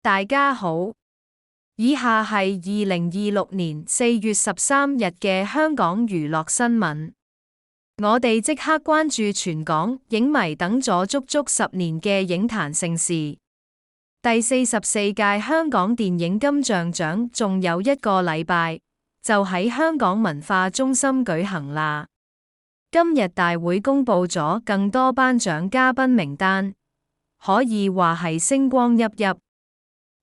大家好，以下係2026年4月13日嘅香港娛樂新聞。我哋即刻關注全港影迷等咗足足10年嘅影壇盛事。第44屆香港電影金像獎仲有一個禮拜，就喺香港文化中心舉行啦。今日大會公布咗更多頒獎嘉賓名單，可以話係星光熠熠。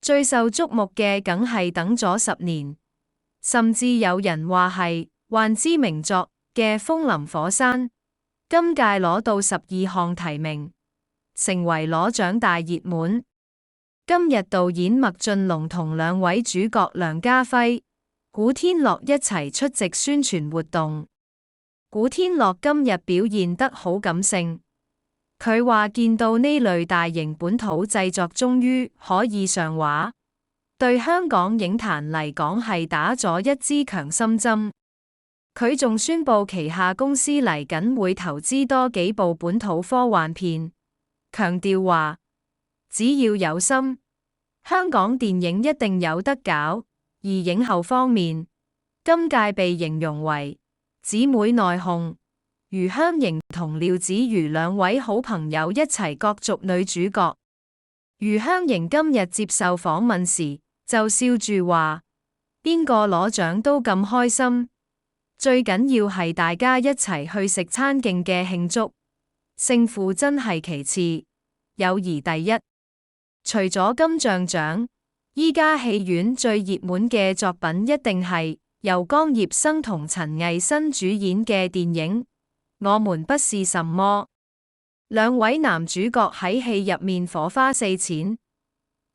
最受矚目嘅梗係等咗10年，甚至有人話係幻之名作嘅《風林火山》，今屆攞到12項提名，成為攞獎大熱門。今日導演麥浚龍同兩位主角梁家輝、古天樂一齊出席宣傳活動。古天樂今日表現得好感性。佢話見到呢類大型本土製作終於可以上畫，對香港影壇嚟講係打咗一支強心針。佢仲宣布旗下公司嚟緊會投資多幾部本土科幻片，強調話只要有心，香港電影一定有得搞。而影后方面，今屆被形容為姊妹內訌。余香瑩同廖子妤兩位好朋友一齊角逐女主角。余香瑩今日接受訪問時就笑住話：邊個攞獎都咁開心，最緊要係大家一齊去食餐勁嘅慶祝，勝負真係其次，友誼第一。除咗金像獎，依家戲院最熱門嘅作品一定係由江業生同陳藝新主演嘅電影我們不是什麼。兩位男主角喺戲入面火花四濺，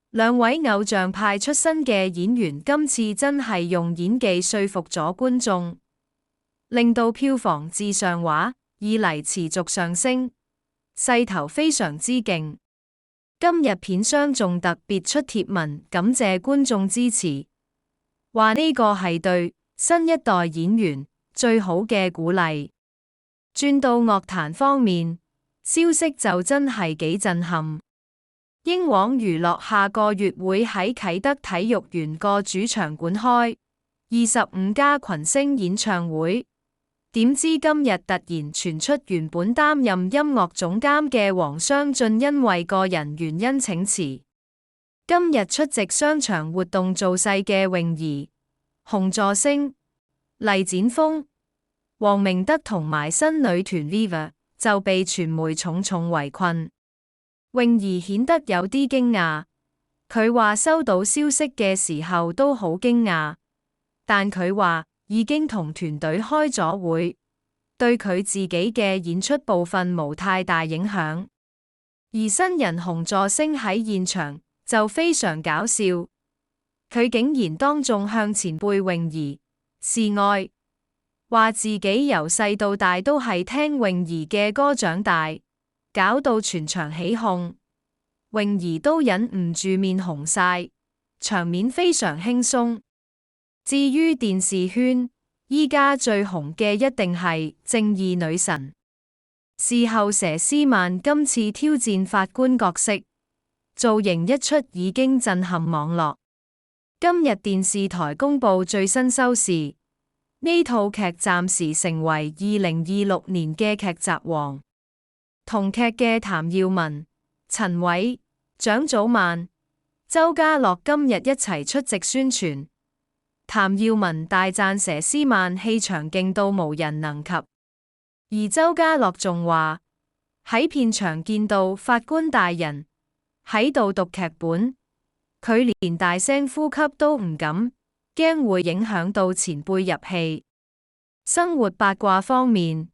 兩位偶像派出身嘅演員今次真係用演技說服咗觀眾，令到票房自上畫以嚟持續上升，勢頭非常之勁。今日片商仲特別出貼文感謝觀眾支持，話呢個係對新一代演員最好嘅鼓勵。轉到樂壇方面，消息就真係幾震撼。英皇娛樂下個月會喺啟德體育園個主場館開25家群星演唱會，點知今日突然傳出原本擔任音樂總監嘅黃湘俊因為個人原因請辭。今日出席商場活動造勢嘅泳兒、洪助星、黎展峰、黃明德同埋新女團 Viva 就被傳媒重重圍困。泳兒顯得有啲驚訝，佢話收到消息嘅時候都好驚訝，但佢話已經同團隊開咗會，對佢自己嘅演出部分無太大影響。而新人洪助星喺現場就非常搞笑，佢竟然當眾向前輩泳兒示愛，話自己由細到大都係聽泳兒嘅歌長大，搞到全場起哄，泳兒都忍唔住面紅晒，場面非常輕鬆。至於電視圈，依家最紅嘅一定係正義女神。事後佘詩曼今次挑戰法官角色，造型一出已經震撼網絡。今日電視台公布最新收視。呢套劇暫時成為2026年嘅劇集王。同劇嘅譚耀文、陳偉、蔣祖曼、周家樂今日一齊出席宣傳。譚耀文大讚佘詩曼氣場勁到無人能及，而周家樂仲話喺片場見到法官大人喺度讀劇本，佢連大聲呼吸都唔敢，驚會影響到前輩入戲。生活八卦方面，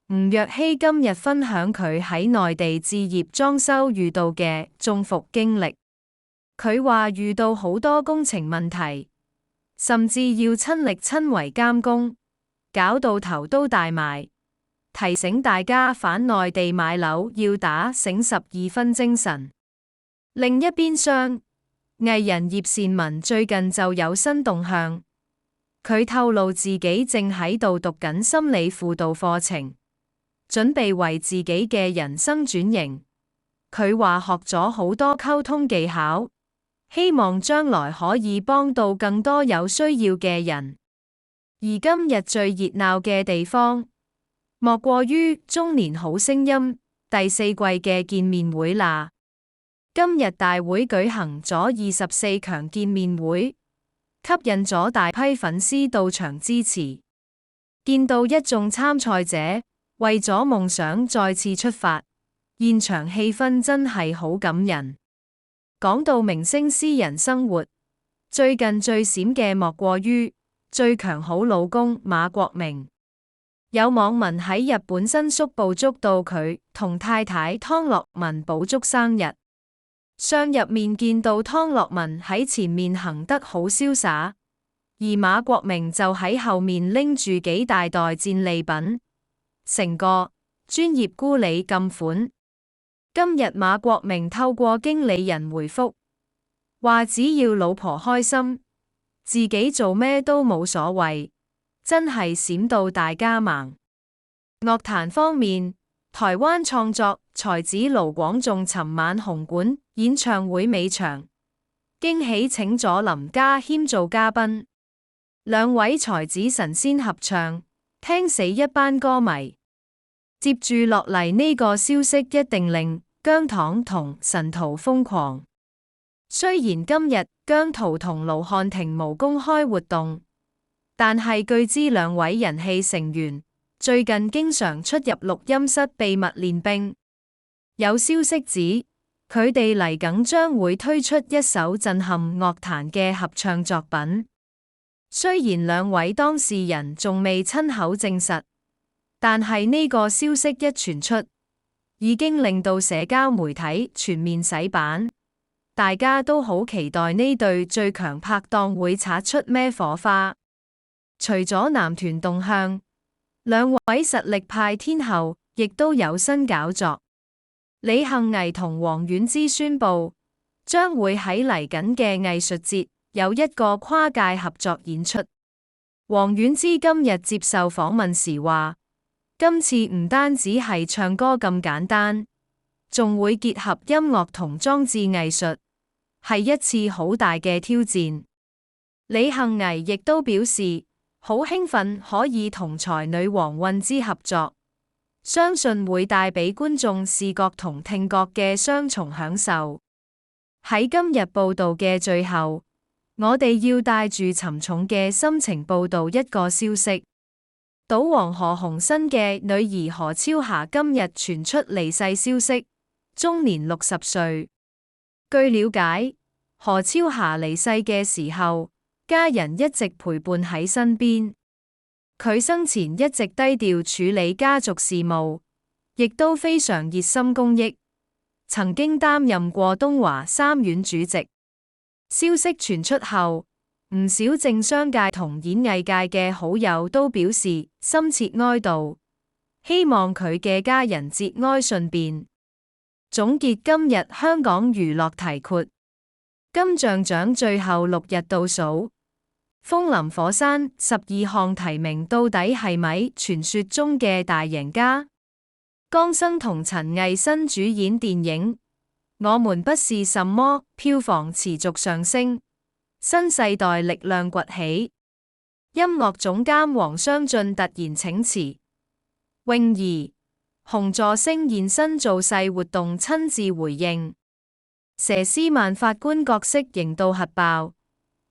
吳若希今日分享佢喺內地置業裝修遇到嘅中伏經歷。佢話遇到好多工程問題，甚至要親力親為監工，搞到頭都大埋。提醒大家返內地買樓要打醒12分精神。另一邊廂，藝人葉倩文最近就有新動向，佢透露自己正喺度讀緊心理輔導課程，準備為自己嘅人生轉型。佢話學咗好多溝通技巧，希望將來可以幫到更多有需要嘅人。而今日最熱鬧嘅地方，莫過於中年好聲音第4季嘅見面會啦。今日大會舉行咗24強見面會，吸引咗大批粉絲到場支持。見到一眾參賽者為咗夢想再次出發，現場氣氛真係好感人。講到明星私人生活，最近最閃嘅莫過於最強好老公馬國明。有網民喺日本新宿捕捉到佢同太太湯洛雯補祝生日。相入面見到湯洛雯喺前面行得好瀟灑，而馬國明就喺後面拎住幾大袋戰利品，成個專業咕喱咁款。今日馬國明透過經理人回覆，話只要老婆開心，自己做咩都冇所謂，真係閃到大家盲。樂壇方面，台灣創作才子盧廣仲尋晚紅館演唱會尾場，驚喜請咗林家謙做嘉賓，兩位才子神仙合唱，聽死一班歌迷。接住落嚟呢個消息一定令姜糖同神徒瘋狂。雖然今日姜濤同盧瀚霆無公開活動，但係據知兩位人氣成員最近經常出入錄音室秘密練兵。有消息指，佢哋嚟緊將會推出一首震撼樂壇嘅合唱作品。雖然兩位當事人仲未親口證實，但係呢個消息一傳出，已經令到社交媒體全面洗版。大家都好期待呢對最強拍檔會擦出咩火花。除咗男團動向，兩位實力派天后亦都有新搞作。李幸倪同王菀之宣布，將會喺嚟緊嘅藝術節有一個跨界合作演出。王菀之今日接受訪問時話，今次唔單止係唱歌咁簡單，仲會結合音樂同裝置藝術，係一次好大嘅挑戰。李幸倪亦都表示，好興奮可以同才女王菀之合作，相信會帶俾觀眾視覺同聽覺嘅雙重享受。喺今日報道嘅最後，我哋要帶住沉重嘅心情報道一個消息：賭王何鴻燊嘅女兒何超霞今日傳出離世消息，終年60歲。據了解，何超霞離世嘅時候，家人一直陪伴喺身邊。佢生前一直低調處理家族事務，亦都非常熱心公益，曾經擔任過東華三院主席。消息傳出後，唔少政商界同演藝界嘅好友都表示深切哀悼，希望佢嘅家人節哀順變。總結今日香港娛樂題括：金像獎最後6日倒數，風林火山12項提名到底係咪傳說中嘅大贏家？江生同陳藝新主演電影《我們不是什麼》票房持續上升，新世代力量崛起。音樂總監黃湘俊突然請辭，泳兒、洪助星現身造勢活動親自回應。佘詩曼法官角色型到核爆，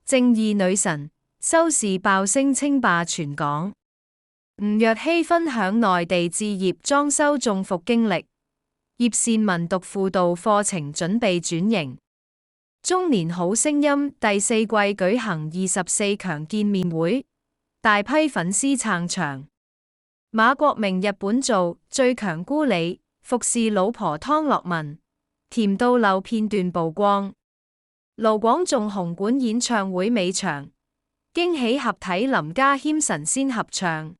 正義女神收視爆升稱霸全港。吳若希分享內地置業裝修中伏經歷，葉倩文讀輔導課程準備轉型。中年好聲音第4季舉行24強見面會，大批粉絲撐場。馬國明日本做最強咕喱，服侍老婆湯洛雯，甜到漏片段曝光。盧廣仲紅館演唱會尾場，驚喜合體林家謙神仙合唱。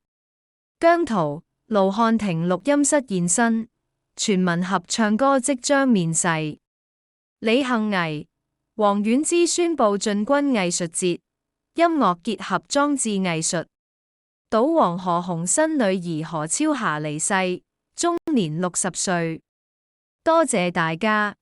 姜濤、盧瀚霆錄音室現身，全民合唱歌即將面世。李幸倪、王菀之宣布進軍藝術節，音樂結合裝置藝術。賭王何鴻燊女兒何超霞離世，終年60歲。多謝大家。